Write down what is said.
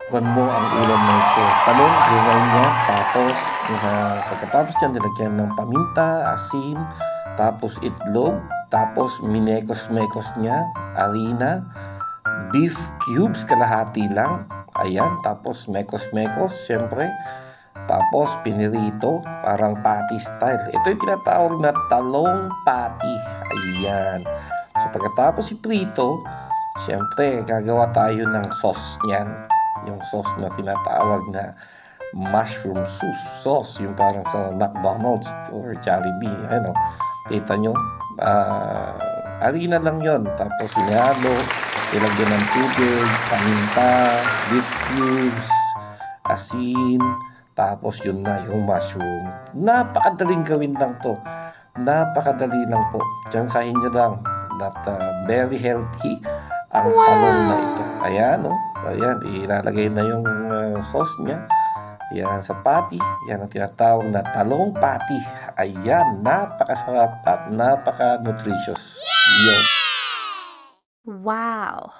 Tikman mo ang ulam na ito. Talong, gulay niya, tapos pagkatapos niyan nilagyan ng paminta, asin, tapos itlog, tapos minekos-mekos niya, harina, beef cubes, kalahati lang. Ayan, tapos mekos-mekos, siyempre. Tapos pinirito, parang patty style. Ito yung tinatawag na talong patty. Ayan. So pagkatapos iprito, siyempre gagawa tayo ng sauce niyan. Yung sauce na tinatawag na mushroom sauce. Yung parang sa McDonald's or Jollibee. Ano, kita nyo? Harina lang yon. Tapos inalo, ilagyan ng tubig, paminta, beef cubes, asin, tapos yun na yung mushroom. Napakadaling gawin lang to. Napakadali lang po. Tsansahin nyo lang. That very healthy ang talong na ito. Ayan, oh. Ayan, ilalagay na yung sauce niya. Yan sa patty. Yan ang tinatawag na talong patty. Ayan, napakasarap at napaka-nutritious. Yun. Wow!